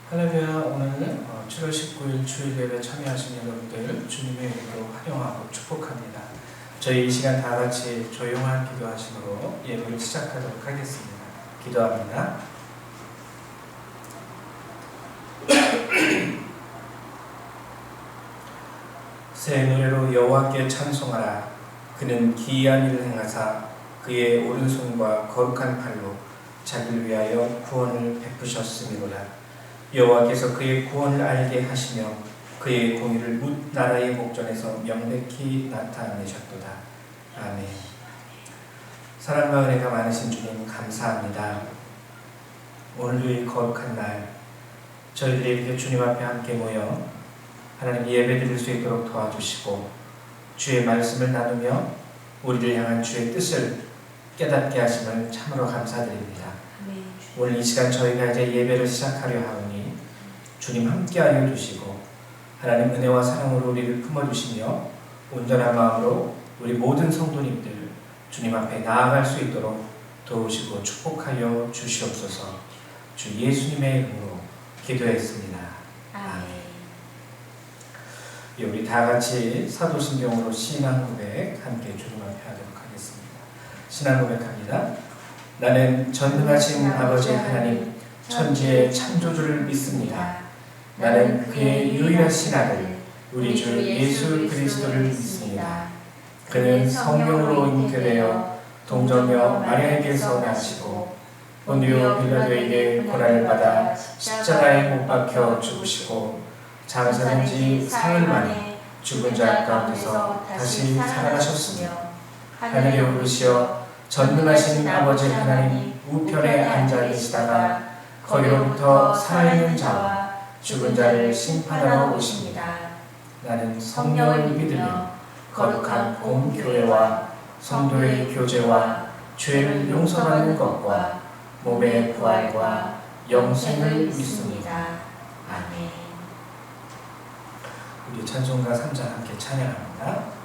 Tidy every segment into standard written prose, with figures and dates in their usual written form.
할렐루야. 오늘 7월 19일 주일 예배 참여하신 여러분들 주님의 이름으로 환영하고 축복합니다. 저희 이 시간 다 같이 조용한 기도하심으로 예배를 시작하도록 하겠습니다. 기도합니다. 새 노래로 여호와께 찬송하라. 그는 기이한 일을 행하사 그의 오른손과 거룩한 팔로 자기를 위하여 구원을 베푸셨음이로라. 여호와께서 그의 구원을 알게 하시며 그의 공의를 뭇 나라의 목전에서 명백히 나타내셨도다. 아멘. 사랑과 은혜가 많으신 주님 감사합니다. 오늘도 이 거룩한 날 저희들이 이렇게 주님 앞에 함께 모여 하나님 예배 드릴 수 있도록 도와주시고 주의 말씀을 나누며 우리를 향한 주의 뜻을 깨닫게 하심을 참으로 감사드립니다. 오늘 이 시간 저희가 이제 예배를 시작하려 하오니 주님 함께하여 주시고 하나님 은혜와 사랑으로 우리를 품어주시며 온전한 마음으로 우리 모든 성도님들 주님 앞에 나아갈 수 있도록 도우시고 축복하여 주시옵소서. 주 예수님의 이름으로 기도했습니다. 아멘. 우리 다 같이 사도신경으로 신앙 고백 함께 주님 앞에 하도록 하겠습니다. 신앙 고백합니다. 나는 전능하신 아버지 하나님 천지의 창조주를 믿습니다. 나는 그의 유일하신 아들 우리 주 예수 그리스도를 믿습니다. 그는 성령으로 잉태되어 동정녀 마리아에게서 나시고 본디오 빌라도에게 고난을 받아 십자가에 못 박혀 죽으시고 장사된 지 사흘 만에 죽은 자 가운데서 다시 살아나셨으며 하늘에 오르시어 전능하신 아버지 하나님 우편에 앉아 계시다가 거기로부터 살아있는 자와 죽은 자를 심판하러 오십니다. 나는 성령을 믿으며 거룩한 공교회와 성도의 교제와 죄를 용서받는 것과 몸의 부활과 영생을 믿습니다. 아멘. 우리 찬송가 3장 함께 찬양합니다.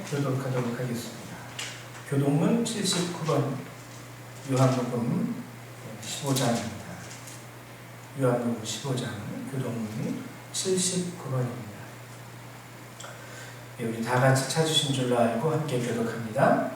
교독하도록 하겠습니다. 교독문 79번 요한복음 15장입니다. 요한복음 15장 교독문 79번입니다. 우리 다 같이 찾으신 줄로 알고 함께 교독합니다.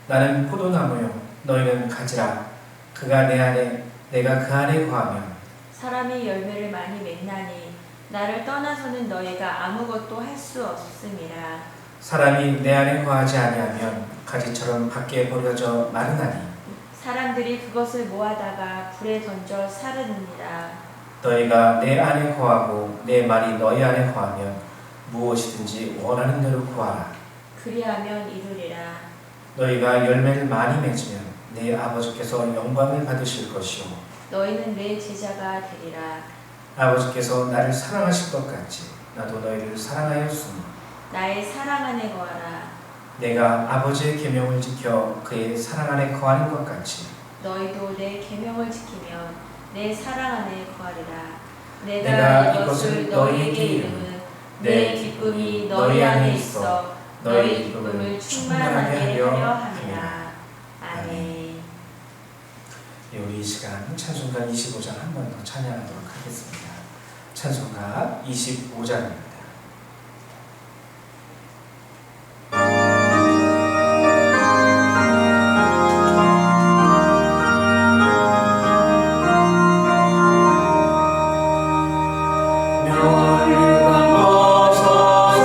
나는 포도나무요 너희는 가지라. 그가 내 안에 내가 그 안에 거하면 사람이 열매를 많이 맺나니 나를 떠나서는 너희가 아무것도 할 수 없음이라. 사람이 내 안에 거하지 아니하면 가지처럼 밖에 버려져 마르나니 사람들이 그것을 모아다가 불에 던져 사르느니라. 너희가 내 안에 거하고 내 말이 너희 안에 거하면 무엇이든지 원하는 대로 구하라. 그리하면 이루리라. 너희가 열매를 많이 맺으면 내 아버지께서 영광을 받으실 것이요 너희는 내 제자가 되리라. 아버지께서 나를 사랑하실 것 같이 나도 너희를 사랑하였으니 나의 사랑 안에 거하라. 내가 아버지의 계명을 지켜 그의 사랑 안에 거하는 것 같이 너희도 내 계명을 지키면 내 사랑 안에 거하리라. 내가 이것을 너희에게 이르면 내 기쁨이 너희 안에 있어 너희 기쁨을 충만하게 하려 함이라. 아멘. 우리 이 시간 찬송가 25장 한 번 더 찬양하도록 하겠습니다. 찬송가 25장입니다. 멸관 벗어서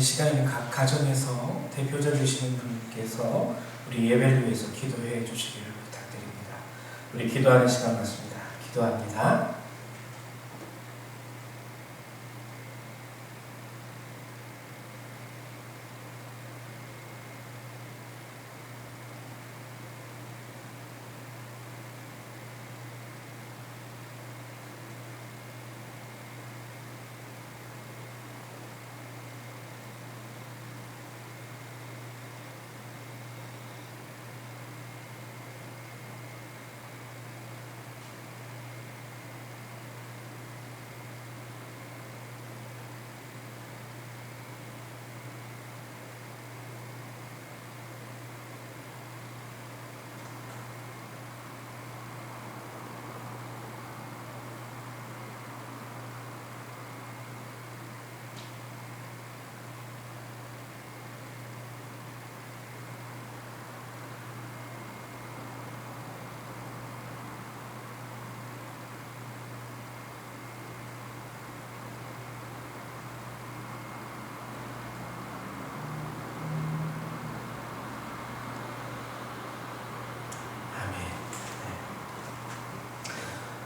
이 시간에는 각 가정에서 대표자 되시는 분께서 우리 예배를 위해서 기도해 주시기를 부탁드립니다. 우리 기도하는 시간 같습니다. 기도합니다.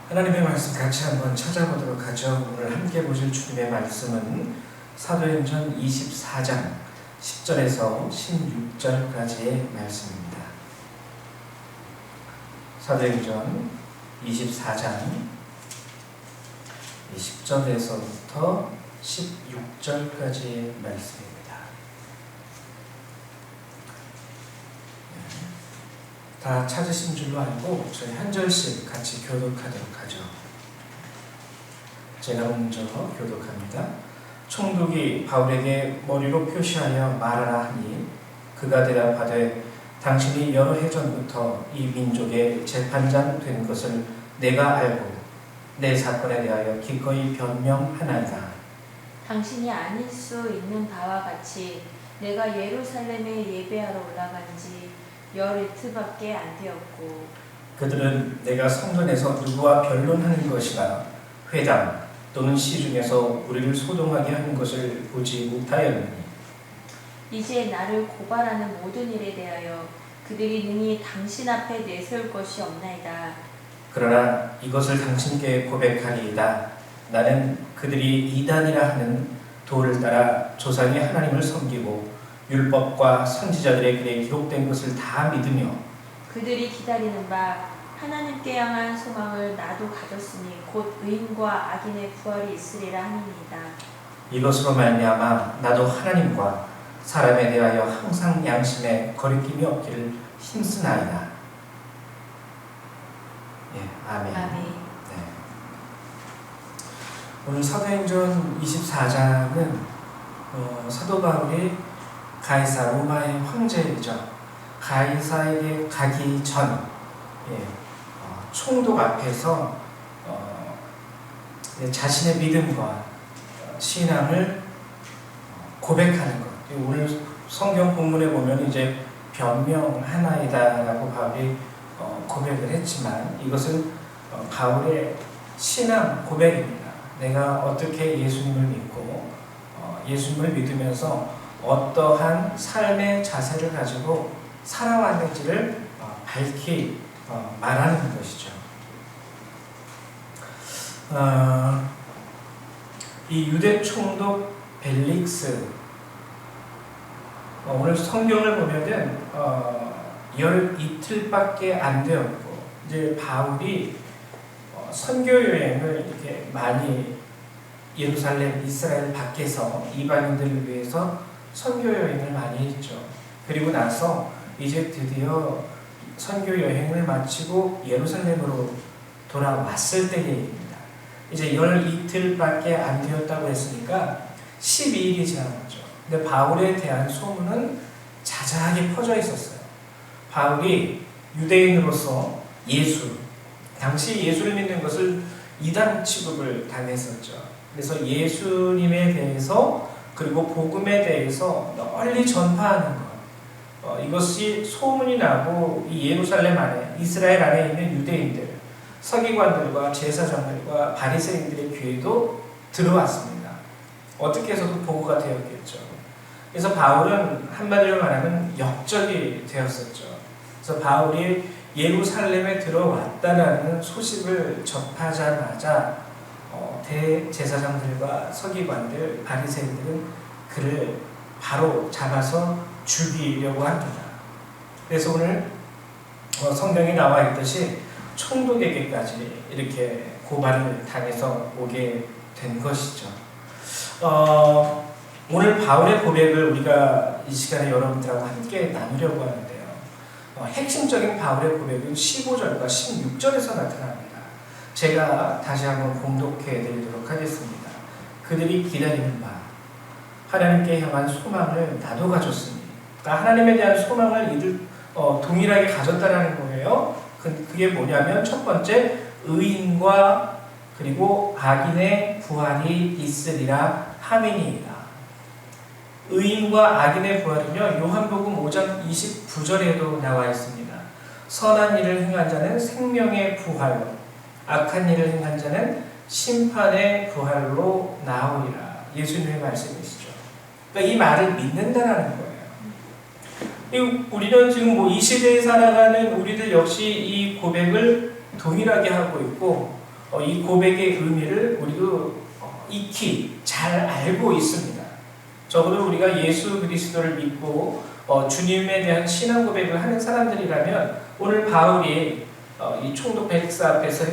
하나님의 말씀 같이 한번 찾아보도록 하죠. 오늘 함께 보실 주님의 말씀은 사도행전 24장 10절에서 16절까지의 말씀입니다. 사도행전 24장 10절에서부터 16절까지의 말씀입니다. 다 찾으신 줄로 알고 저희 한 절씩 같이 교독하도록 하죠. 제가 먼저 교독합니다. 총독이 바울에게 머리로 표시하여 말하라 하니 그가 대답하되 당신이 여러 해 전부터 이 민족의 재판장 된 것을 내가 알고 내 사건에 대하여 기꺼이 변명하나이다. 당신이 아닐 수 있는 바와 같이 내가 예루살렘에 예배하러 올라간 지 열이틀밖에 안 되었고 그들은 내가 성전에서 누구와 변론하는 것이나 회당 또는 시중에서 우리를 소동하게 하는 것을 보지 못하였느니 이제 나를 고발하는 모든 일에 대하여 그들이 능히 당신 앞에 내세울 것이 없나이다. 그러나 이것을 당신께 고백하리이다. 나는 그들이 이단이라 하는 도를 따라 조상이 하나님을 섬기고 율법과 선지자들의 글에 기록된 것을 다 믿으며 그들이 기다리는 바 하나님께 향한 소망을 나도 가졌으니 곧 의인과 악인의 부활이 있으리라 함이니이다. 이것으로 말미암아 나도 하나님과 사람에 대하여 항상 양심에 거리낌이 없기를 힘쓰나이다. 예, 아멘. 아멘. 네. 오늘 사도행전 24장은 사도 바울이 가이사 로마의 황제이죠. 가이사에게 가기 전 총독 앞에서 자신의 믿음과 신앙을 고백하는 것. 오늘 성경 본문에 보면 이제 변명하나이다라고 바울이 고백을 했지만 이것은 바울의 신앙 고백입니다. 내가 어떻게 예수님을 믿고 예수님을 믿으면서 어떠한 삶의 자세를 가지고 살아왔는지를 밝히 말하는 것이죠. 이 유대 총독 벨릭스 오늘 성경을 보면은 열 이틀밖에 안 되었고 이제 바울이 선교 여행을 이렇게 많이 예루살렘 이스라엘 밖에서 이방인들을 위해서 선교 여행을 많이 했죠. 그리고 나서 이제 드디어 선교 여행을 마치고 예루살렘으로 돌아왔을 때의 일입니다. 이제 열 이틀밖에 안 되었다고 했으니까 12일이 지난 거죠. 근데 바울에 대한 소문은 자자하게 퍼져 있었어요. 바울이 유대인으로서 당시 예수를 믿는 것을 이단 취급을 당했었죠. 그래서 예수님에 대해서 그리고 복음에 대해서 널리 전파하는 것, 이것이 소문이 나고 이 예루살렘 안에 이스라엘 안에 있는 유대인들, 서기관들과 제사장들과 바리새인들의 귀에도 들어왔습니다. 어떻게 해서도 보고가 되었겠죠. 그래서 바울은 한마디로 말하면 역적이 되었었죠. 그래서 바울이 예루살렘에 들어왔다라는 소식을 접하자마자 대제사장들과 서기관들, 바리새인들은 그를 바로 잡아서 죽이려고 합니다. 그래서 오늘 성경에 나와 있듯이 총독에게까지 이렇게 고발을 당해서 오게 된 것이죠. 오늘 바울의 고백을 우리가 이 시간에 여러분들하고 함께 나누려고 하는데요. 핵심적인 바울의 고백은 15절과 16절에서 나타납니다. 제가 다시 한번 봉독해 드리도록 하겠습니다. 그들이 기다리는 바 하나님께 향한 소망을 나도 가졌으니, 그러니까 하나님에 대한 소망을 이들 동일하게 가졌다라는 거예요. 그게 뭐냐면 첫 번째, 의인과 그리고 악인의 부활이 있으리라 함이니이다. 의인과 악인의 부활은요, 요한복음 5장 29절에도 나와 있습니다. 선한 일을 행한 자는 생명의 부활로, 악한 일을 행한 자는 심판의 부활로 나오리라. 예수님의 말씀이시죠. 그러니까 이 말을 믿는다라는 거예요. 우리는 지금 이 시대에 살아가는 우리들 역시 이 고백을 동일하게 하고 있고, 이 고백의 의미를 우리도 익히 잘 알고 있습니다. 적어도 우리가 예수 그리스도를 믿고 주님에 대한 신앙 고백을 하는 사람들이라면 오늘 바울이 이 총독 백사 앞에서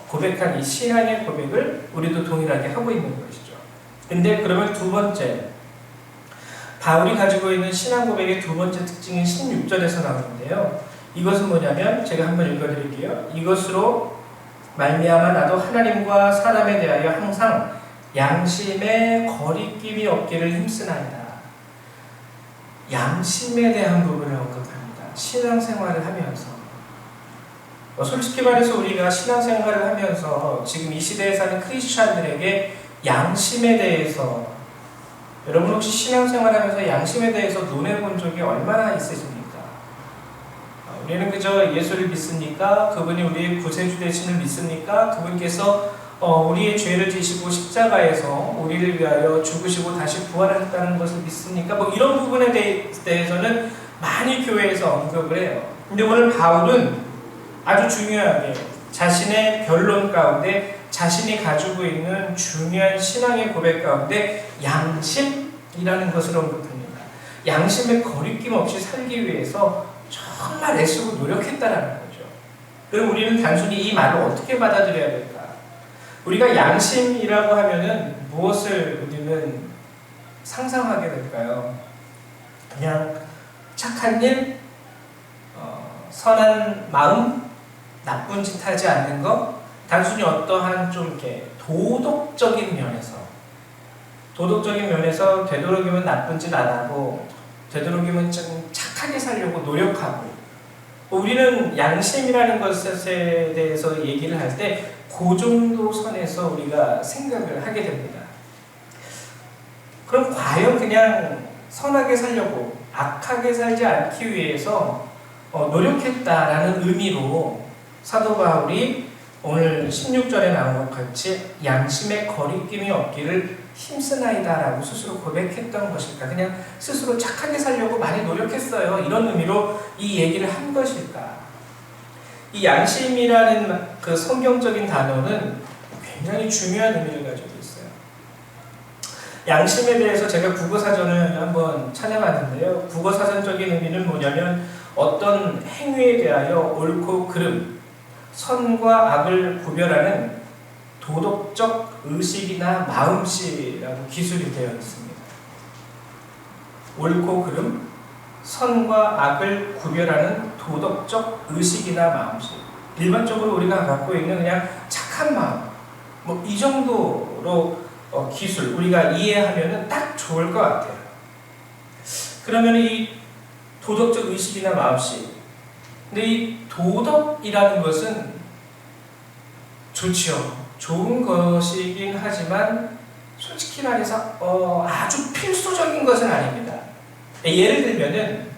고백한 이 신앙의 고백을 우리도 동일하게 하고 있는 것이죠. 근데 그러면 두 번째, 바울이 가지고 있는 신앙 고백의 두 번째 특징인 16절에서 나오는데요. 이것은 뭐냐면 제가 한번 읽어드릴게요. 이것으로 말미암아 나도 하나님과 사람에 대하여 항상 양심의 거리낌이 없기를 힘쓰나이다. 양심에 대한 부분을 언급합니다. 신앙생활을 하면서 솔직히 말해서 우리가 신앙생활을 하면서 지금 이 시대에 사는 크리스찬들에게 양심에 대해서, 여러분 혹시 신앙생활하면서 양심에 대해서 논해본 적이 얼마나 있으십니까? 우리는 그저 예수를 믿습니까? 그분이 우리의 구세주 되심을 믿습니까? 그분께서 우리의 죄를 지시고 십자가에서 우리를 위하여 죽으시고 다시 부활하셨다는 것을 믿습니까? 이런 부분에 대해서는 많이 교회에서 언급을 해요. 근데 오늘 바울은 아주 중요하게 자신의 변론 가운데 자신이 가지고 있는 중요한 신앙의 고백 가운데 양심이라는 것을 언급합니다. 양심에 거리낌 없이 살기 위해서 정말 애쓰고 노력했다라는 거죠. 그럼 우리는 단순히 이 말을 어떻게 받아들여야 될까? 우리가 양심이라고 하면은 무엇을 우리는 상상하게 될까요? 그냥 착한 일, 선한 마음, 나쁜 짓 하지 않는 것, 단순히 어떠한 좀 이렇게 도덕적인 면에서 되도록이면 나쁜 짓 안 하고 되도록이면 좀 착하게 살려고 노력하고, 우리는 양심이라는 것에 대해서 얘기를 할 때 그 정도 선에서 우리가 생각을 하게 됩니다. 그럼 과연 그냥 선하게 살려고 악하게 살지 않기 위해서 노력했다라는 의미로 사도 바울이 오늘 16절에 나온 것 같이 양심의 거리낌이 없기를 힘쓰나이다라고 스스로 고백했던 것일까? 그냥 스스로 착하게 살려고 많이 노력했어요. 이런 의미로 이 얘기를 한 것일까? 이 양심이라는 그 성경적인 단어는 굉장히 중요한 의미를 가지고 있어요. 양심에 대해서 제가 국어사전을 한번 찾아봤는데요. 국어사전적인 의미는 뭐냐면 어떤 행위에 대하여 옳고 그름, 선과 악을 구별하는 도덕적 의식이나 마음씨라고 기술이 되어 있습니다. 옳고 그름, 선과 악을 구별하는 도덕적 의식이나 마음씨. 일반적으로 우리가 갖고 있는 그냥 착한 마음, 이 정도로 기술, 우리가 이해하면 딱 좋을 것 같아요. 그러면 이 도덕적 의식이나 마음씨, 근데 이 도덕이라는 것은 좋지요. 좋은 것이긴 하지만 솔직히 말해서 아주 필수적인 것은 아닙니다. 예를 들면은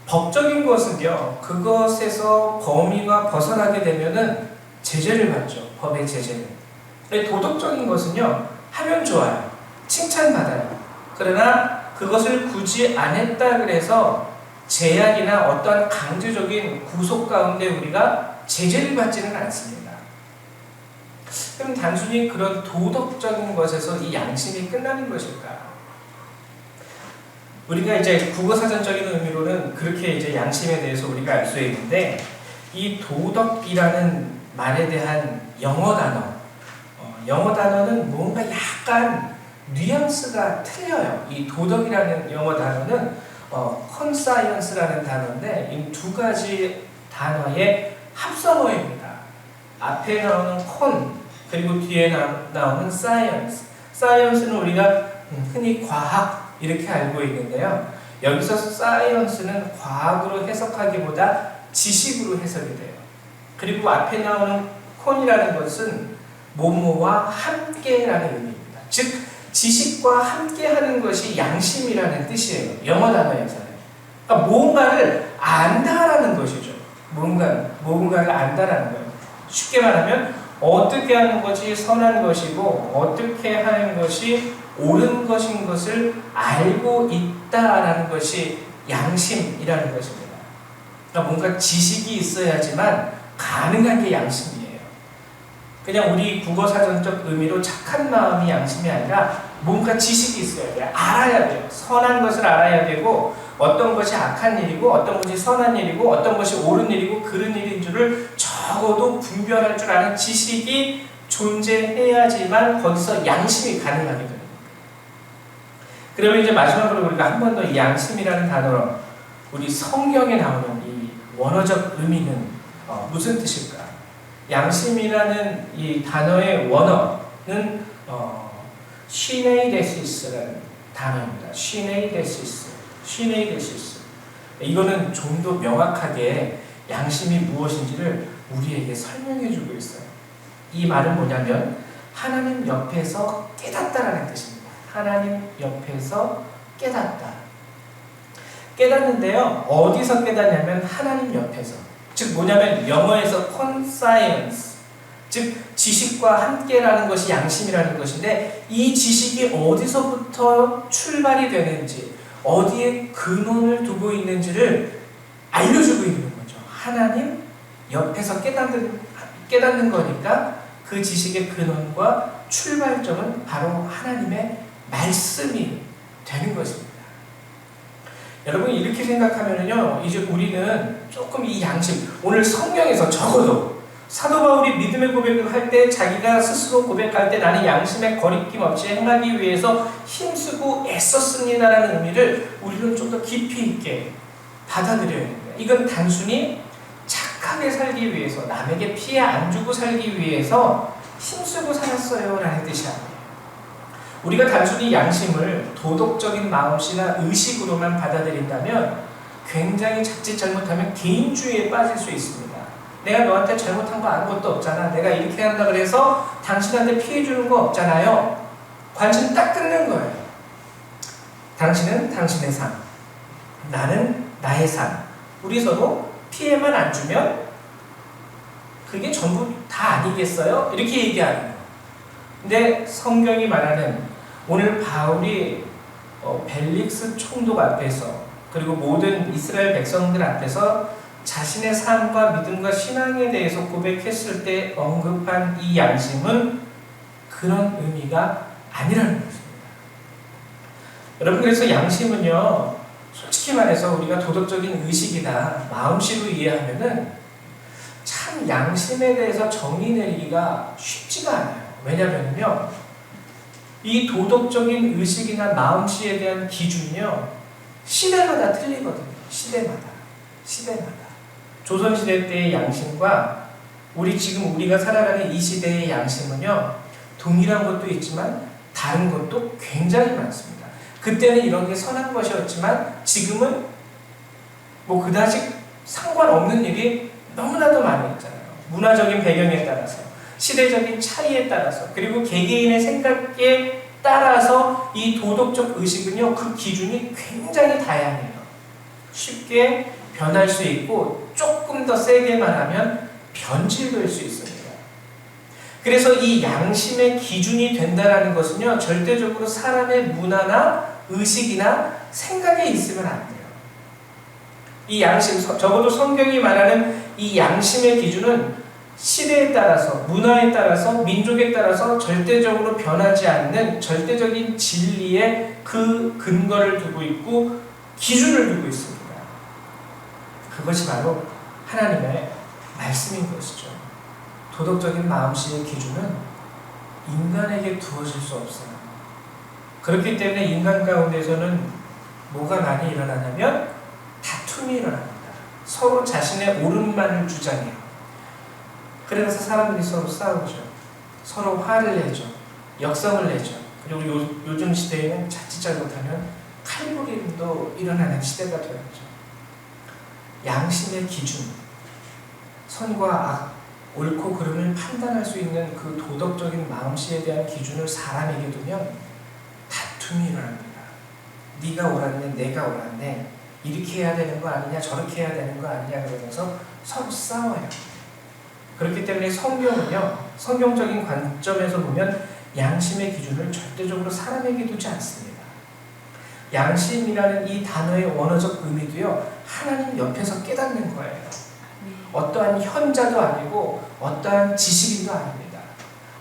법적인 것은요, 그것에서 범위가 벗어나게 되면은 제재를 받죠. 법의 제재는. 근데 도덕적인 것은요, 하면 좋아요. 칭찬받아요. 그러나 그것을 굳이 안 했다 그래서 제약이나 어떠한 강제적인 구속 가운데 우리가 제재를 받지는 않습니다. 그럼 단순히 그런 도덕적인 것에서 이 양심이 끝나는 것일까? 우리가 이제 국어사전적인 의미로는 그렇게 이제 양심에 대해서 우리가 알 수 있는데, 이 도덕이라는 말에 대한 영어 단어는 뭔가 약간 뉘앙스가 틀려요. 이 도덕이라는 영어 단어는 컨사이언스라는 단어인데, 이 두 가지 단어의 합성어입니다. 앞에 나오는 컨, 그리고 뒤에 나오는 사이언스. 사이언스는 우리가 흔히 과학 이렇게 알고 있는데요. 여기서 사이언스는 과학으로 해석하기보다 지식으로 해석이 돼요. 그리고 앞에 나오는 콘이라는 것은 뭐뭐와 함께라는 의미입니다. 즉 지식과 함께하는 것이 양심이라는 뜻이에요. 영어 단어에서는. 그러니까 무언가를 안다라는 것이죠. 무언가를 안다라는 거예요. 쉽게 말하면 어떻게 하는 것이 선한 것이고 어떻게 하는 것이 옳은 것인 것을 알고 있다라는 것이 양심이라는 것입니다. 그러니까 뭔가 지식이 있어야지만 가능한 게 양심이에요. 그냥 우리 국어사전적 의미로 착한 마음이 양심이 아니라 뭔가 지식이 있어야 돼요. 알아야 돼요. 선한 것을 알아야 되고 어떤 것이 악한 일이고 어떤 것이 선한 일이고 어떤 것이 옳은 일이고 그른 일인 줄을 적어도 분별할 줄 아는 지식이 존재해야지만 거기서 양심이 가능하게 됩니다. 그러면 이제 마지막으로 우리가 한 번 더 이 양심이라는 단어로 우리 성경에 나오는 이 원어적 의미는 무슨 뜻일까? 양심이라는 이 단어의 원어는 시네이데시스라는 단어입니다. 시네이데시스. 이거는 좀 더 명확하게 양심이 무엇인지를 우리에게 설명해 주고 있어요. 이 말은 뭐냐면 하나님 옆에서 깨닫다라는 뜻입니다. 하나님 옆에서 깨닫다. 깨닫는데요. 어디서 깨닫냐면 하나님 옆에서. 즉 뭐냐면 영어에서 conscience, 즉 지식과 함께라는 것이 양심이라는 것인데 이 지식이 어디서부터 출발이 되는지 어디에 근원을 두고 있는지를 알려주고 있는 거죠. 하나님 옆에서 깨닫는 거니까 그 지식의 근원과 출발점은 바로 하나님의 말씀이 되는 것입니다. 여러분 이렇게 생각하면요, 이제 우리는 조금 이 양심, 오늘 성경에서 적어도 사도 바울이 믿음의 고백을 할 때 자기가 스스로 고백할 때 나는 양심에 거리낌 없이 행하기 위해서 힘쓰고 애썼습니다라는 의미를 우리는 좀 더 깊이 있게 받아들여야 됩니다. 이건 단순히 착하게 살기 위해서, 남에게 피해 안 주고 살기 위해서 힘쓰고 살았어요 라는 뜻이 아니에요. 우리가 단순히 양심을 도덕적인 마음씨나 의식으로만 받아들인다면 굉장히 자칫 잘못하면 개인주의에 빠질 수 있습니다. 내가 너한테 잘못한 거 아무것도 없잖아. 내가 이렇게 한다 그래서 당신한테 피해 주는 거 없잖아요. 관심 딱 끊는 거예요. 당신은 당신의 삶, 나는 나의 삶. 우리 서로 피해만 안 주면 그게 전부 다 아니겠어요? 이렇게 얘기하는 거예요. 근데 성경이 말하는 오늘 바울이 벨릭스 총독 앞에서 그리고 모든 이스라엘 백성들 앞에서 자신의 삶과 믿음과 신앙에 대해서 고백했을 때 언급한 이 양심은 그런 의미가 아니라는 것입니다. 여러분 그래서 양심은요, 솔직히 말해서 우리가 도덕적인 의식이다, 마음씨로 이해하면은 참 양심에 대해서 정의 내리기가 쉽지가 않아요. 왜냐면요, 이 도덕적인 의식이나 마음씨에 대한 기준이요, 시대마다 틀리거든요. 시대마다. 조선시대 때의 양심과 우리가 살아가는 이 시대의 양심은요, 동일한 것도 있지만 다른 것도 굉장히 많습니다. 그때는 이런 게 선한 것이었지만 지금은 뭐 그다지 상관없는 일이 너무나도 많이 있잖아요. 문화적인 배경에 따라서, 시대적인 차이에 따라서, 그리고 개개인의 생각에 따라서 이 도덕적 의식은요, 그 기준이 굉장히 다양해요. 쉽게 변할 수 있고 조금 더 세게 말하면 변질될 수 있습니다. 그래서 이 양심의 기준이 된다는 것은요, 절대적으로 사람의 문화나 의식이나 생각에 있으면 안 돼요. 이 양심, 적어도 성경이 말하는 이 양심의 기준은 시대에 따라서, 문화에 따라서, 민족에 따라서 절대적으로 변하지 않는 절대적인 진리의 그 근거를 두고 있고 기준을 두고 있습니다. 그것이 바로 하나님의 말씀인 것이죠. 도덕적인 마음씨의 기준은 인간에게 두어질 수 없어요. 그렇기 때문에 인간 가운데서는 뭐가 많이 일어나냐면 다툼이 일어납니다. 서로 자신의 옳음만을 주장해요. 그래서 사람들이 서로 싸우죠. 서로 화를 내죠. 역성을 내죠. 그리고 요즘 시대에는 자칫 잘못하면 칼부림도 일어나는 시대가 되었죠. 양심의 기준, 선과 악, 옳고 그름을 판단할 수 있는 그 도덕적인 마음씨에 대한 기준을 사람에게 두면 다툼이 일어납니다. 네가 옳았네, 내가 옳았네, 이렇게 해야 되는 거 아니냐, 저렇게 해야 되는 거 아니냐 그러면서 서로 싸워요. 그렇기 때문에 성경은요, 성경적인 관점에서 보면 양심의 기준을 절대적으로 사람에게 두지 않습니다. 양심이라는 이 단어의 원어적 의미도요, 하나님 옆에서 깨닫는 거예요. 어떠한 현자도 아니고 어떠한 지식인도 아닙니다.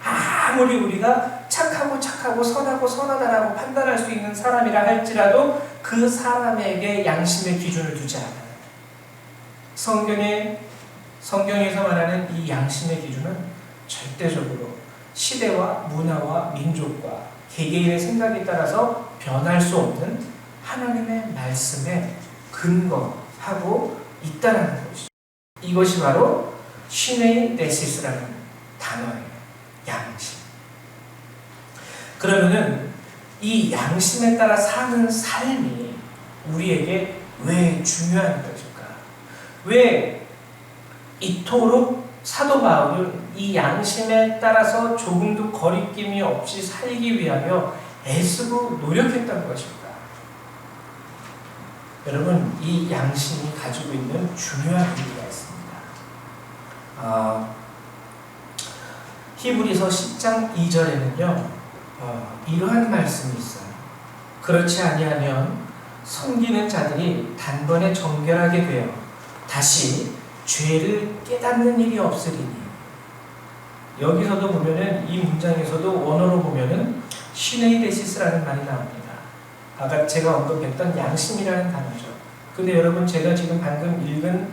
아무리 우리가 착하고 선하고 선하다라고 판단할 수 있는 사람이라 할지라도 그 사람에게 양심의 기준을 두지 않아요. 성경에서 말하는 이 양심의 기준은 절대적으로 시대와 문화와 민족과 개개인의 생각에 따라서 변할 수 없는 하나님의 말씀에 근거하고 있다는 것이죠. 이것이 바로 시네이 데시스라는 단어예요. 양심. 그러면은 이 양심에 따라 사는 삶이 우리에게 왜 중요한 것일까? 왜 이토록 사도 바울은 이 양심에 따라서 조금도 거리낌이 없이 살기 위하여 애쓰고 노력했던 것일까? 여러분, 이 양심이 가지고 있는 중요한 의미가 있습니다. 히브리서 10장 2절에는요 이러한 말씀이 있어요. 그렇지 아니하면 섬기는 자들이 단번에 정결하게 되어 다시 죄를 깨닫는 일이 없으리니. 여기서도 보면은, 이 문장에서도 원어로 보면은 시네이 데시스라는 말이 나옵니다. 아까 제가 언급했던 양심이라는 단어죠. 근데 여러분, 제가 지금 방금 읽은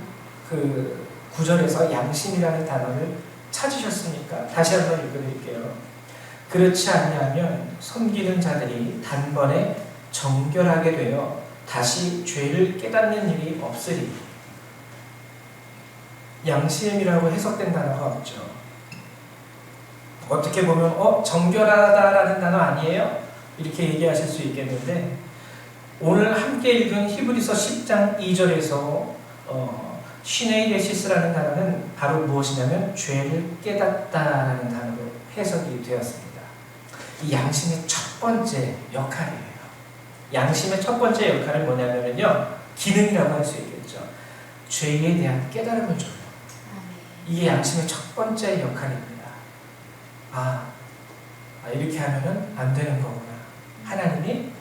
그 구절에서 양심이라는 단어를 찾으셨습니까? 다시 한번 읽어드릴게요. 그렇지 않냐면 섬기는 자들이 단번에 정결하게 되어 다시 죄를 깨닫는 일이 없으리. 양심이라고 해석된 단어가 없죠. 어떻게 보면 정결하다라는 단어 아니에요? 이렇게 얘기하실 수 있겠는데, 오늘 함께 읽은 히브리서 10장 2절에서 시네이 데시스라는 단어는 바로 무엇이냐면 죄를 깨닫다라는 단어로 해석이 되었습니다. 이 양심의 첫 번째 역할이에요. 양심의 첫 번째 역할은 뭐냐면요, 기능이라고 할 수 있겠죠. 죄에 대한 깨달음을 줘요. 이게 양심의 첫 번째 역할입니다. 이렇게 하면은 안 되는 거구나. 하나님이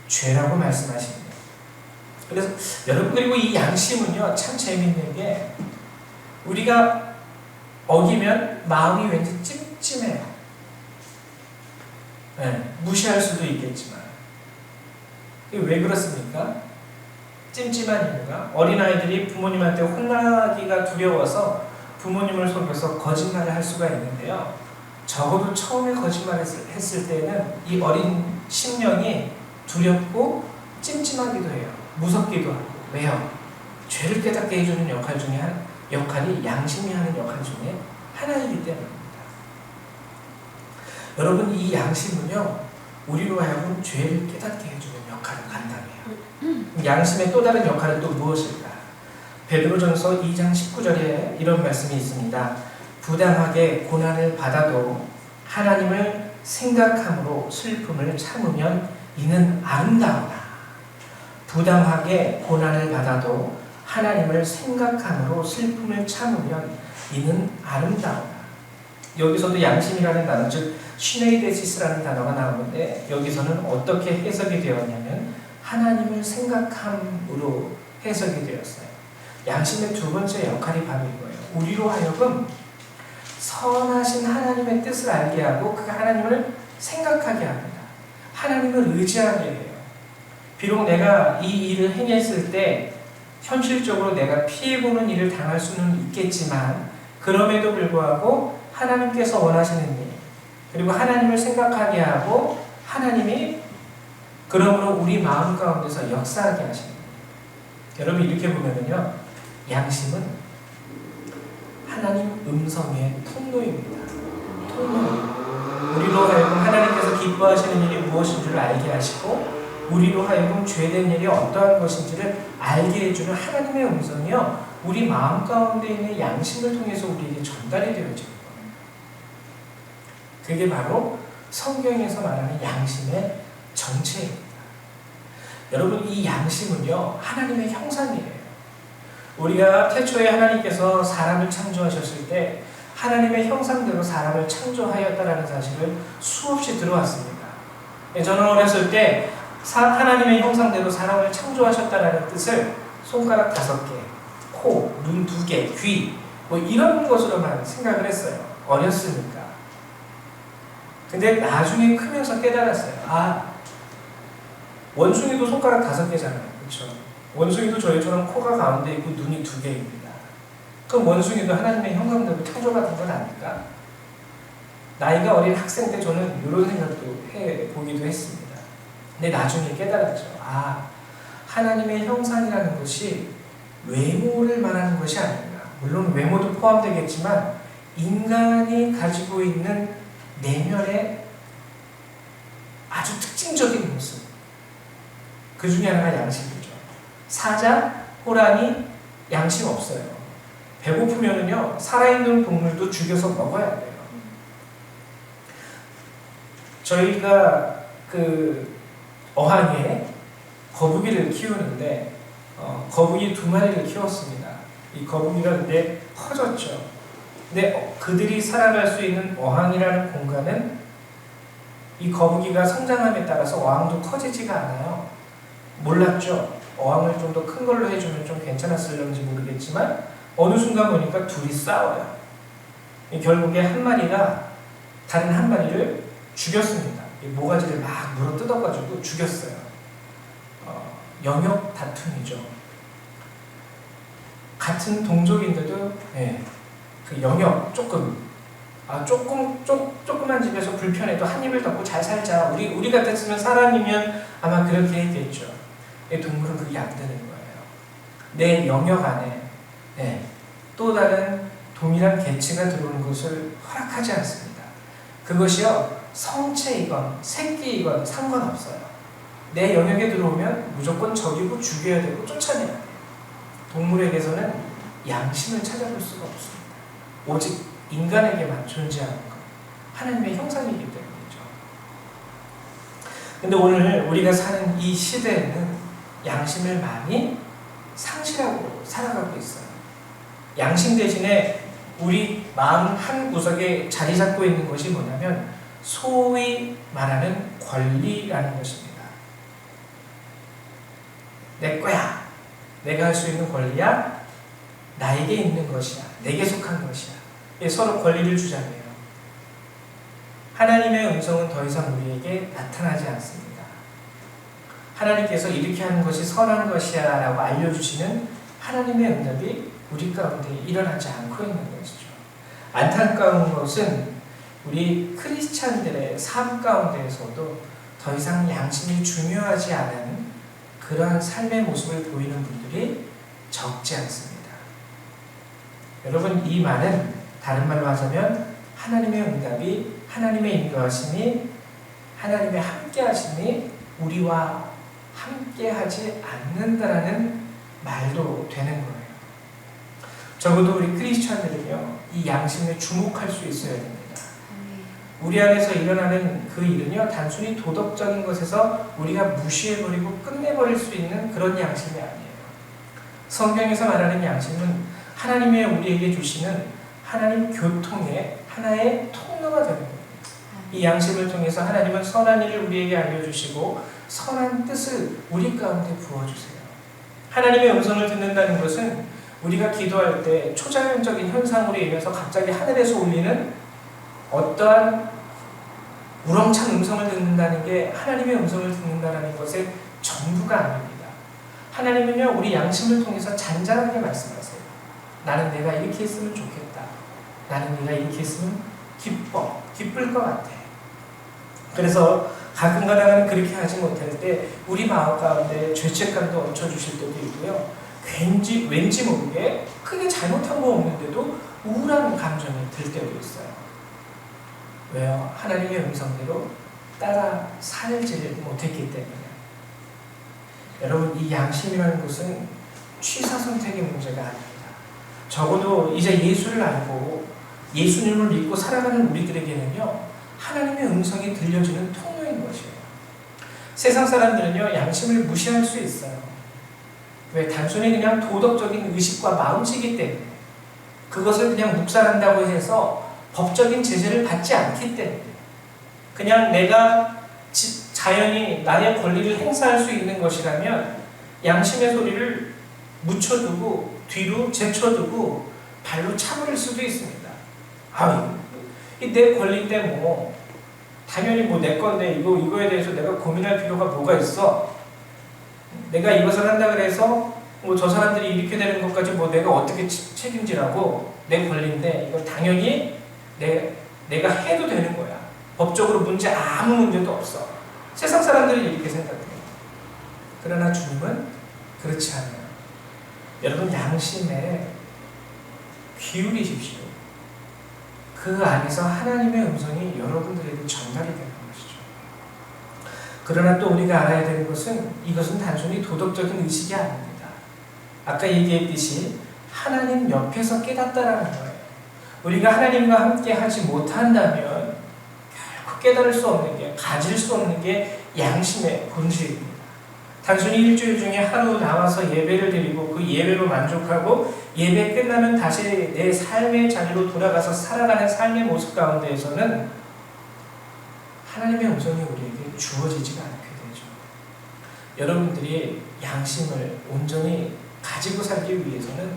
죄라고 말씀하십니다. 그래서 여러분, 그리고 이 양심은요, 참 재미있는 게 우리가 어기면 마음이 왠지 찜찜해요. 무시할 수도 있겠지만. 왜 그렇습니까? 찜찜한 이유가, 어린아이들이 부모님한테 혼나기가 두려워서 부모님을 속여서 거짓말을 할 수가 있는데요, 적어도 처음에 거짓말을 했을 때는 이 어린 심령이 두렵고 찜찜하기도 해요. 무섭기도 하고. 왜요? 죄를 깨닫게 해주는 역할이 양심이 하는 역할 중에 하나이기 때문입니다. 여러분, 이 양심은요, 우리로 하여금 죄를 깨닫게 해주는 역할을 감당해요. 양심의 또 다른 역할은 또 무엇일까? 베드로전서 2장 19절에 이런 말씀이 있습니다. 부당하게 고난을 받아도 하나님을 생각함으로 슬픔을 참으면 이는 아름다우나. 부당하게 고난을 받아도 하나님을 생각함으로 슬픔을 참으면 이는 아름다우나. 여기서도 양심이라는 단어, 즉 시네이데시스라는 단어가 나오는데 여기서는 어떻게 해석이 되었냐면 하나님을 생각함으로 해석이 되었어요. 양심의 두 번째 역할이 바로 이거예요. 우리로 하여금 선하신 하나님의 뜻을 알게 하고 그 하나님을 생각하게 합니다. 하나님을 의지하게 해요. 비록 내가 이 일을 행했을 때 현실적으로 내가 피해보는 일을 당할 수는 있겠지만 그럼에도 불구하고 하나님께서 원하시는 일 그리고 하나님을 생각하게 하고 하나님이 그러므로 우리 마음 가운데서 역사하게 하시는 거예요. 여러분 이렇게 보면은요 양심은 하나님 음성의 통로입니다. 통로. 우리로 하여금 하나님께서 기뻐하시는 일이 무엇인 줄 알게 하시고 우리로 하여금 죄된 일이 어떠한 것인지를 알게 해주는 하나님의 음성이요 우리 마음 가운데 있는 양심을 통해서 우리에게 전달이 되어지는 거예요. 그게 바로 성경에서 말하는 양심의 정체입니다. 여러분 이 양심은요 하나님의 형상이에요. 우리가 태초에 하나님께서 사람을 창조하셨을 때 하나님의 형상대로 사람을 창조하였다라는 사실을 수없이 들어왔습니다. 저는 어렸을 때 하나님의 형상대로 사람을 창조하셨다라는 뜻을 손가락 5개, 코, 눈 2개, 귀 뭐 이런 것으로만 생각을 했어요. 어렸으니까. 근데 나중에 크면서 깨달았어요. 아, 원숭이도 손가락 5개잖아요. 그렇죠? 원숭이도 저희처럼 코가 가운데 있고 눈이 2개입니다. 그럼 원숭이도 하나님의 형상대로 창조받은 건 아닐까? 나이가 어린 학생 때 저는 이런 생각도 해보기도 했습니다. 근데 나중에 깨달았죠. 아, 하나님의 형상이라는 것이 외모를 말하는 것이 아닌가. 물론 외모도 포함되겠지만 인간이 가지고 있는 내면의 아주 특징적인 모습. 그 중에 하나가 양심이죠. 사자, 호랑이, 양심 없어요. 배고프면은요, 살아있는 동물도 죽여서 먹어야 돼요. 저희가 어항에 거북이를 키우는데, 거북이 2마리를 키웠습니다. 이 거북이가 근데 커졌죠. 근데 그들이 살아갈 수 있는 어항이라는 공간은 이 거북이가 성장함에 따라서 어항도 커지지가 않아요. 몰랐죠. 어항을 좀 더 큰 걸로 해주면 좀 괜찮았을런지 모르겠지만 어느 순간 보니까 둘이 싸워요. 결국에 한 마리가 다른 한 마리를 죽였습니다. 모가지를 막 물어 뜯어가지고 죽였어요. 영역 다툼이죠. 같은 동족인데도 그 영역 조그만 집에서 불편해도 한 입을 덮고 잘 살자. 우리 같았으면 사람이면 아마 그렇게 했겠죠. 동물은 그게 안 되는 거예요. 내 영역 안에 또 다른 동일한 개체가 들어오는 것을 허락하지 않습니다. 그것이요 성체이건 새끼이건 상관없어요. 내 영역에 들어오면 무조건 적이고 죽여야 되고 쫓아내야 돼요. 동물에게서는 양심을 찾아볼 수가 없습니다. 오직 인간에게만 존재하는 것. 하나님의 형상이기 때문이죠. 근데 오늘 우리가 사는 이 시대에는 양심을 많이 상실하고 살아가고 있어요. 양심 대신에 우리 마음 한 구석에 자리 잡고 있는 것이 뭐냐면 소위 말하는 권리라는 것입니다. 내 거야. 내가 할 수 있는 권리야. 나에게 있는 것이야. 내게 속한 것이야. 서로 권리를 주장해요. 하나님의 음성은 더 이상 우리에게 나타나지 않습니다. 하나님께서 이렇게 하는 것이 선한 것이야 라고 알려주시는 하나님의 응답이 우리 가운데 일어나지 않고 있는 것이죠. 안타까운 것은 우리 크리스찬들의 삶 가운데에서도 더 이상 양심이 중요하지 않은 그러한 삶의 모습을 보이는 분들이 적지 않습니다. 여러분 이 말은 다른 말로 하자면 하나님의 응답이 하나님의 인도하심이 하나님의 함께하심이 우리와 함께하지 않는다라는 말도 되는 거예요. 적어도 우리 크리스찬들은요 이 양심에 주목할 수 있어야 됩니다. 우리 안에서 일어나는 그 일은요 단순히 도덕적인 것에서 우리가 무시해버리고 끝내버릴 수 있는 그런 양심이 아니에요. 성경에서 말하는 양심은 하나님의 우리에게 주시는 하나님 교통의 하나의 통로가 되는 겁니다. 이 양심을 통해서 하나님은 선한 일을 우리에게 알려주시고 선한 뜻을 우리 가운데 부어주세요. 하나님의 음성을 듣는다는 것은 우리가 기도할 때 초자연적인 현상으로 인해서 갑자기 하늘에서 울리는 어떠한 우렁찬 음성을 듣는다는 게 하나님의 음성을 듣는다는 것의 전부가 아닙니다. 하나님은요, 우리 양심을 통해서 잔잔하게 말씀하세요. 나는 내가 이렇게 했으면 좋겠다. 나는 네가 이렇게 했으면 기쁠 것 같아. 그래서 가끔가다가 그렇게 하지 못할 때 우리 마음 가운데 죄책감도 얹혀주실 때도 있고요. 왠지 모르게 크게 잘못한 거 없는데도 우울한 감정이 들 때도 있어요. 왜요? 하나님의 음성대로 따라 살지를 못했기 때문에. 여러분, 이 양심이라는 것은 취사 선택의 문제가 아닙니다. 적어도 이제 예수를 알고 예수님을 믿고 살아가는 우리들에게는요, 하나님의 음성이 들려주는 통로인 것이에요. 세상 사람들은요, 양심을 무시할 수 있어요. 왜? 단순히 그냥 도덕적인 의식과 마음씨이기 때문에, 그것을 그냥 묵살한다고 해서 법적인 제재를 받지 않기 때문에, 그냥 내가 자연히 나의 권리를 행사할 수 있는 것이라면 양심의 소리를 묻혀두고 뒤로 제쳐두고 발로 차버릴 수도 있습니다. 내 권리인데 뭐 당연히 뭐 내 건데 이거에 대해서 내가 고민할 필요가 뭐가 있어? 내가 이것을 한다 그래서 뭐 저 사람들이 이렇게 되는 것까지 뭐 내가 어떻게 책임지라고? 내 권리인데 이거 당연히 내가 해도 되는 거야. 법적으로 아무 문제도 없어. 세상 사람들이 이렇게 생각해요. 그러나 주님은 그렇지 않아요. 여러분, 양심에 기울이십시오. 그 안에서 하나님의 음성이 여러분들에게 전달이 되는 것이죠. 그러나 또 우리가 알아야 되는 것은 이것은 단순히 도덕적인 의식이 아닙니다. 아까 얘기했듯이 하나님 옆에서 깨닫다라는 거예요. 우리가 하나님과 함께 하지 못한다면 결코 깨달을 수 없는 게, 가질 수 없는 게 양심의 본질입니다. 단순히 일주일 중에 하루 나와서 예배를 드리고 그 예배로 만족하고 예배 끝나면 다시 내 삶의 자리로 돌아가서 살아가는 삶의 모습 가운데에서는 하나님의 음성이 우리에게 주어지지가 않게 되죠. 여러분들이 양심을 온전히 가지고 살기 위해서는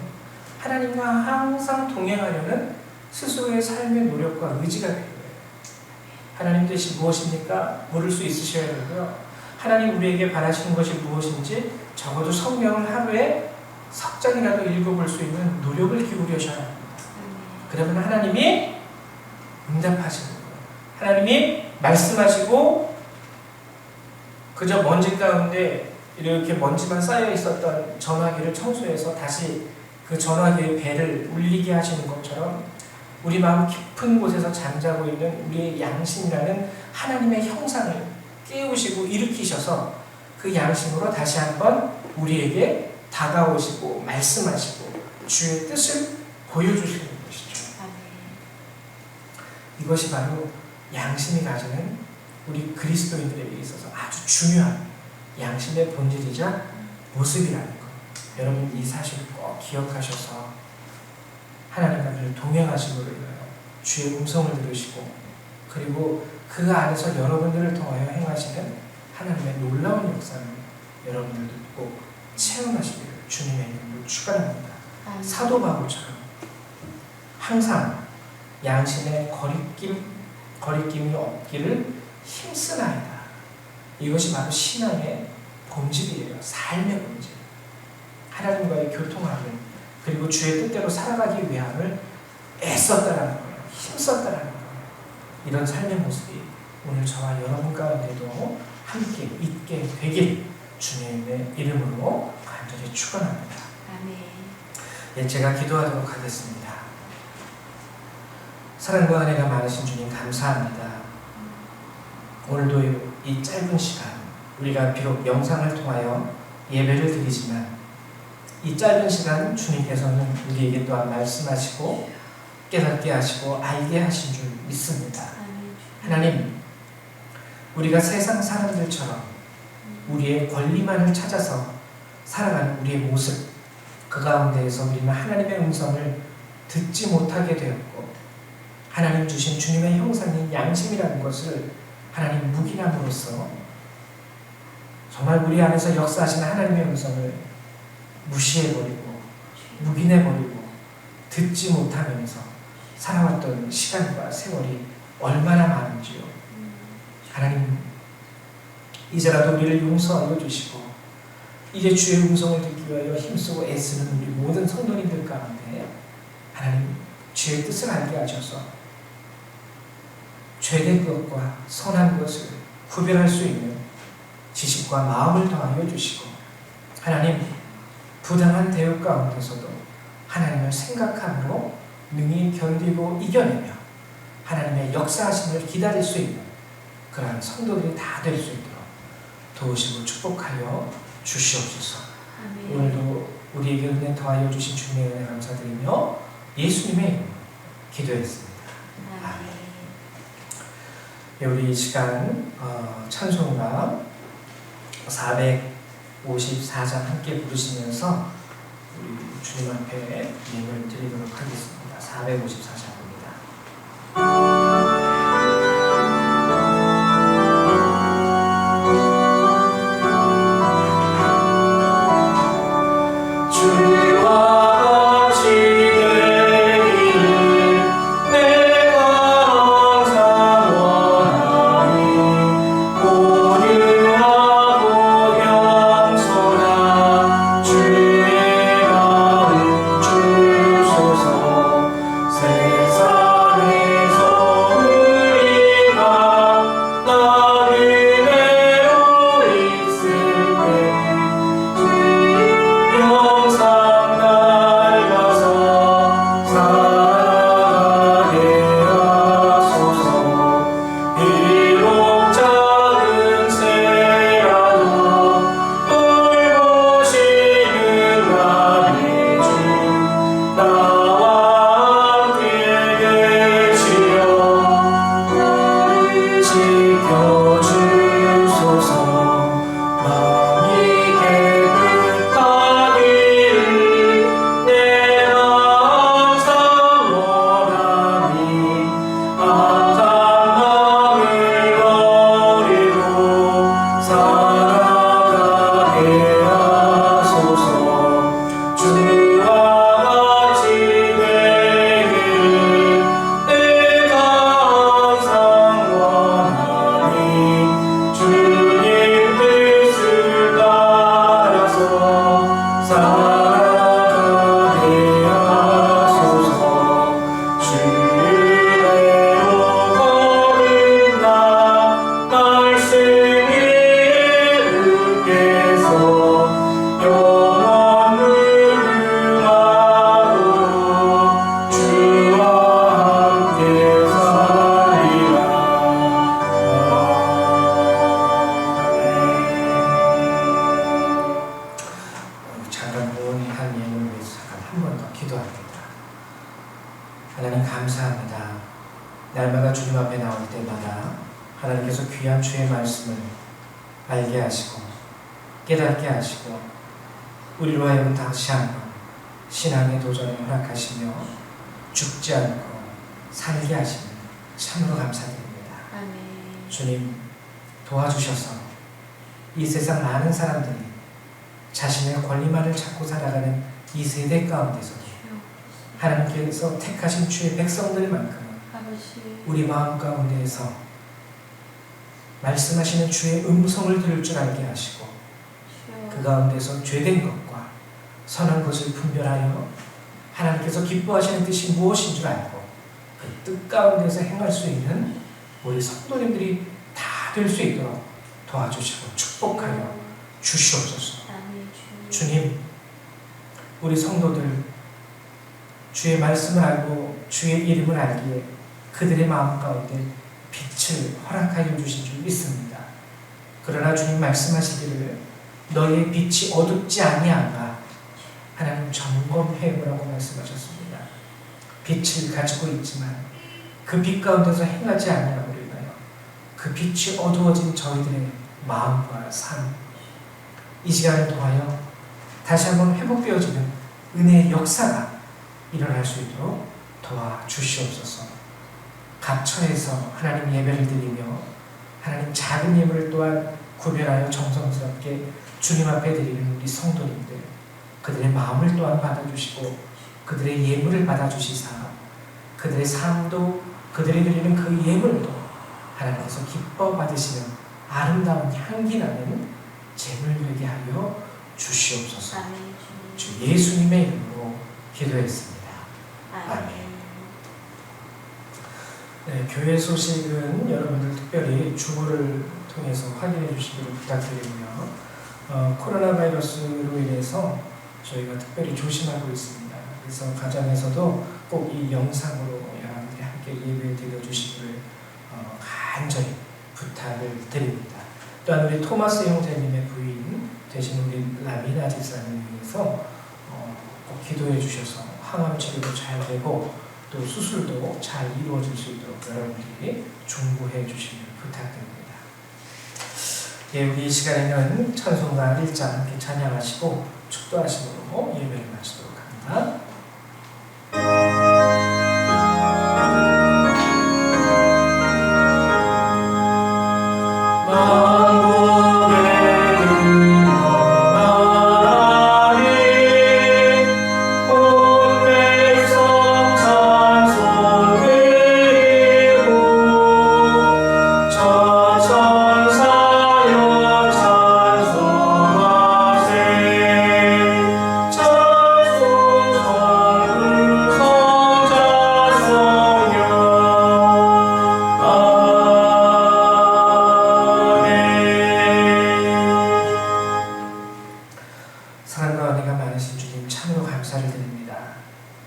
하나님과 항상 동행하려는 스스로의 삶의 노력과 의지가 필요해요. 하나님 뜻이 무엇입니까? 물을 수 있으셔야 되고요. 하나님 우리에게 바라시는 것이 무엇인지 적어도 성경을 하루에 석 장이라도 읽어볼 수 있는 노력을 기울이셔야 합니다. 그러면 하나님이 응답하시는 거예요. 하나님이 말씀하시고 그저 먼지 가운데 이렇게 먼지만 쌓여 있었던 전화기를 청소해서 다시 그 전화기의 벨을 울리게 하시는 것처럼 우리 마음 깊은 곳에서 잠자고 있는 우리의 양심이라는 하나님의 형상을 깨우시고 일으키셔서 그 양심으로 다시 한번 우리에게 다가오시고 말씀하시고 주의 뜻을 보여주시는 것이죠. 이것이 바로 양심이 가지는 우리 그리스도인들에게 있어서 아주 중요한 양심의 본질이자 모습이라는 것. 여러분, 이 사실을 꼭 기억하셔서 하나님과 늘 동행하시기를 주의 음성을 들으시고 그리고 그 안에서 여러분들을 통하여 행하시는 하나님의 놀라운 역사를 여러분들도 꼭 체험하시기를 주님의 이름으로 축원합니다. 사도 바울처럼 항상 양심의 거리낌이 없기를 힘쓰나이다. 이것이 바로 신앙의 본질이에요. 삶의 본질. 하나님과의 교통함을 그리고 주의 뜻대로 살아가기 위함을 애썼다라는 거예요. 힘썼다라는 거예요. 이런 삶의 모습이 오늘 저와 여러분 가운데도 함께 있게 되길 주님의 이름으로 간절히 축원합니다. 아멘. 제가 기도하도록 하겠습니다. 사랑과 은혜가 많으신 주님 감사합니다. 오늘도 이 짧은 시간 우리가 비록 영상을 통하여 예배를 드리지만 이 짧은 시간 주님께서는 우리에게 또한 말씀하시고 깨닫게 하시고 알게 하신 줄 믿습니다. 하나님, 우리가 세상 사람들처럼 우리의 권리만을 찾아서 살아가는 우리의 모습, 그 가운데에서 우리는 하나님의 음성을 듣지 못하게 되었고 하나님 주신 주님의 형상인 양심이라는 것을 하나님 묵인함으로써 정말 우리 안에서 역사하시는 하나님의 음성을 무시해버리고 묵인해버리고 듣지 못하면서 살아왔던 시간과 세월이 얼마나 많은지요. 하나님 이제라도 우리를 용서하여 주시고 이제 주의 음성을 듣기 위하여 힘쓰고 애쓰는 우리 모든 성도님들 가운데 하나님 주의 뜻을 알게 하셔서 죄된 것과 선한 것을 구별할 수 있는 지식과 마음을 더하여 주시고 하나님 부당한 대우 가운데서도 하나님을 생각함으로 능히 견디고 이겨내며 하나님의 역사하심을 기다릴 수 있는 그러한 성도들이 다 될 수 있도록 도우시고 축복하여 주시옵소서. 아멘. 오늘도 우리에게 은혜 더하여 주신 주님의 은혜 감사드리며 예수님의 이름으로 기도했습니다. 아멘. 네, 우리 이 시간 찬송가 454장 함께 부르시면서 우리 주님 앞에 예물 드리도록 하겠습니다. 454장입니다. 하나님 감사합니다. 날마다 주님 앞에 나올 때마다 하나님께서 귀한 주의 말씀을 알게 하시고 깨닫게 하시고 우리로 하여금 다시 한번 신앙의 도전을 허락하시며 죽지 않고 살게 하시는 참으로 감사드립니다. 아멘. 주님 도와주셔서 이 세상 많은 사람들이 자신의 권리만을 찾고 살아가는 이 세대 가운데서도 하나님께서 택하신 주의 백성들만큼은 우리 마음 가운데에서 말씀하시는 주의 음성을 들을 줄 알게 하시고 그 가운데서 죄된 것과 선한 것을 분별하여 하나님께서 기뻐하시는 뜻이 무엇인 줄 알고 그 뜻 가운데서 행할 수 있는 우리 성도님들이 다 될 수 있도록 도와주시고 축복하여 주시옵소서. 주님, 우리 성도들 주의 말씀을 알고 주의 이름을 알기에 그들의 마음 가운데 빛을 허락하여 주신 줄 믿습니다. 그러나 주님 말씀하시기를 너희의 빛이 어둡지 아니한가 하나님 점검해보라고 말씀하셨습니다. 빛을 가지고 있지만 그 빛 가운데서 행하지 아니하고 인하여 그 빛이 어두워진 저희들의 마음과 삶, 이 시간을 통하여 다시 한번 회복되어지는 은혜의 역사가 일어날 수 있도록 도와주시옵소서. 각 처에서 하나님 예배를 드리며 하나님 작은 예물을 또한 구별하여 정성스럽게 주님 앞에 드리는 우리 성도님들, 그들의 마음을 또한 받아주시고 그들의 예물을 받아주시사 그들의 삶도 그들이 드리는 그 예물도 하나님께서 기뻐 받으시는 아름다운 향기 나는 제물 되게 하여 주시옵소서. 아멘. 주 예수님의 이름으로 기도했습니다. 아멘. 네, 교회 소식은 여러분들 특별히 주보를 통해서 확인해 주시기를 부탁드리고요. 코로나 바이러스로 인해서 저희가 특별히 조심하고 있습니다. 그래서 가정에서도 꼭 이 영상으로 여러분들이 함께 예배 드려 주시기를 간절히 부탁을 드립니다. 또한 우리 토마스 형제님의 부인 되신 우리 라미나 집사님을 위해서 꼭 기도해 주셔서 항암 치료도 잘 되고 또 수술도 잘 이루어질 수 있도록 여러분들이 중보해 주시길 부탁드립니다. 예, 우리 이 시간에는 찬송가 1장 함께 찬양하시고 축도하심으로 예배를 마치도록 합니다. 사랑과 은혜가 많으신 주님 참으로 감사를 드립니다.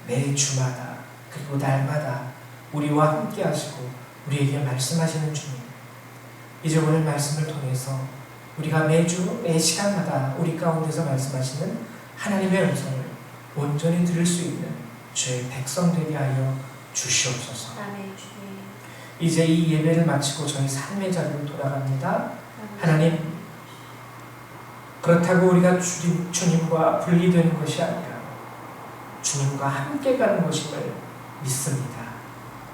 매 주마다 그리고 날마다 우리와 함께 하시고 우리에게 말씀하시는 주님, 이제 오늘 말씀을 통해서 우리가 매주 매 시간마다 우리 가운데서 말씀하시는 하나님의 음성을 온전히 들을 수 있는 주의 백성 되게 하여 주시옵소서. 아멘. 주님. 이제 이 예배를 마치고 저희 삶의 자리로 돌아갑니다. 하나님, 그렇다고 우리가 주님과 분리되는 것이 아니라 주님과 함께 가는 것임을 믿습니다.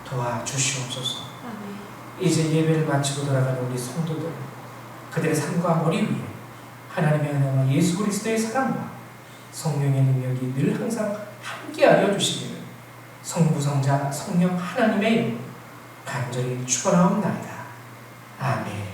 도와주시옵소서. 아멘. 이제 예배를 마치고 돌아가는 우리 성도들, 그들의 삶과 머리 위에 하나님의 은혜와 예수 그리스도의 사랑과 성령의 능력이 늘 항상 함께하여 주시기를 성부, 성자, 성령 하나님의 이름으로 간절히 축원하옵나이다. 아멘.